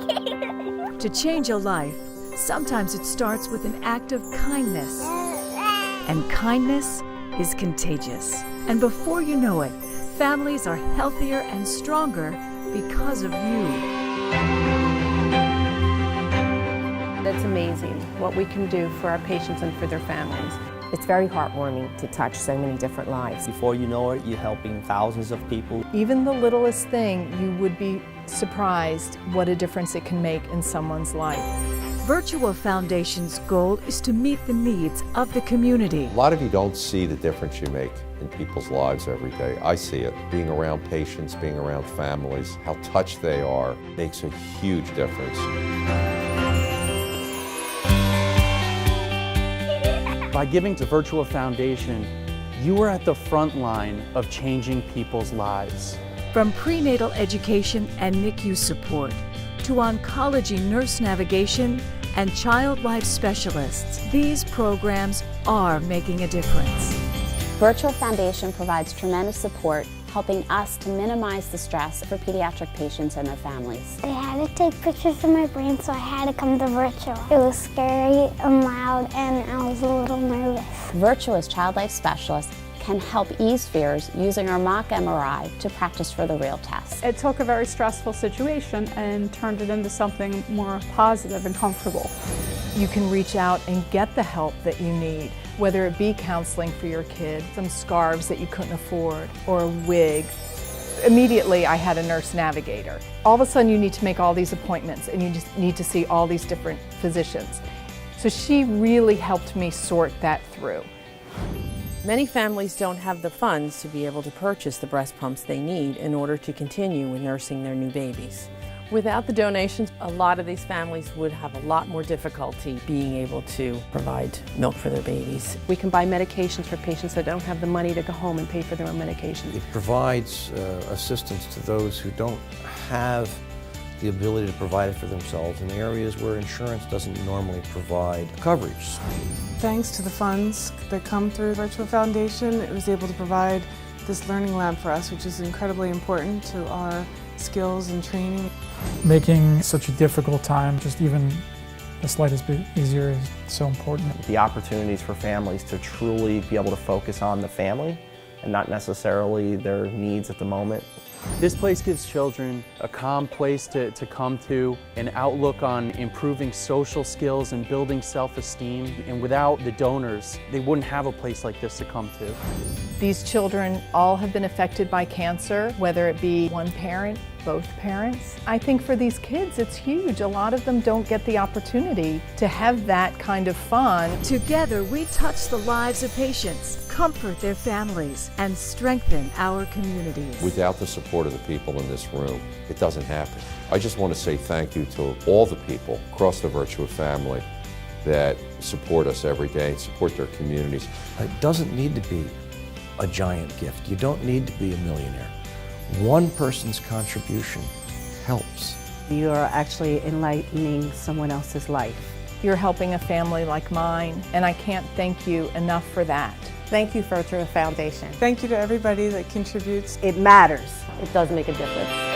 To change a life, sometimes it starts with an act of kindness. And kindness is contagious. And before you know it, families are healthier and stronger because of you. It's amazing what we can do for our patients and for their families. It's very heartwarming to touch so many different lives. Before you know it, you're helping thousands of people. Even the littlest thing, you would be surprised what a difference it can make in someone's life. Virtua Foundation's goal is to meet the needs of the community. A lot of you don't see the difference you make in people's lives every day. I see it. Being around patients, being around families, how touched they are makes a huge difference. By giving to Virtua Foundation, you are at the front line of changing people's lives. From prenatal education and NICU support to oncology nurse navigation and child life specialists, these programs are making a difference. Virtua Foundation provides tremendous support, helping us to minimize the stress for pediatric patients and their families. They had to take pictures of my brain, so I had to come to Virtua. It was scary and loud, and I was a little nervous. Virtua's child life specialists can help ease fears using our mock MRI to practice for the real test. It took a very stressful situation and turned it into something more positive and comfortable. You can reach out and get the help that you need, whether it be counseling for your kid, some scarves that you couldn't afford, or a wig. Immediately, I had a nurse navigator. All of a sudden, you need to make all these appointments and you just need to see all these different physicians. So she really helped me sort that through. Many families don't have the funds to be able to purchase the breast pumps they need in order to continue nursing their new babies. Without the donations, a lot of these families would have a lot more difficulty being able to provide milk for their babies. We can buy medications for patients that don't have the money to go home and pay for their own medications. It provides assistance to those who don't have the ability to provide it for themselves in areas where insurance doesn't normally provide coverage. Thanks to the funds that come through Virtua Foundation, it was able to provide this learning lab for us, which is incredibly important to our skills and training. Making such a difficult time just even the slightest bit easier is so important. The opportunities for families to truly be able to focus on the family and not necessarily their needs at the moment. This place gives children a calm place to come to, an outlook on improving social skills and building self-esteem. And without the donors, they wouldn't have a place like this to come to. These children all have been affected by cancer, whether it be one parent, both parents. I think for these kids it's huge. A lot of them don't get the opportunity to have that kind of fun. Together we touch the lives of patients, comfort their families, and strengthen our communities. Without the support of the people in this room, it doesn't happen. I just want to say thank you to all the people across the Virtua family that support us every day and support their communities. It doesn't need to be a giant gift. You don't need to be a millionaire. One person's contribution helps. You are actually enlightening someone else's life. You're helping a family like mine, and I can't thank you enough for that. Thank you, Virtua Foundation. Thank you to everybody that contributes. It matters. It does make a difference.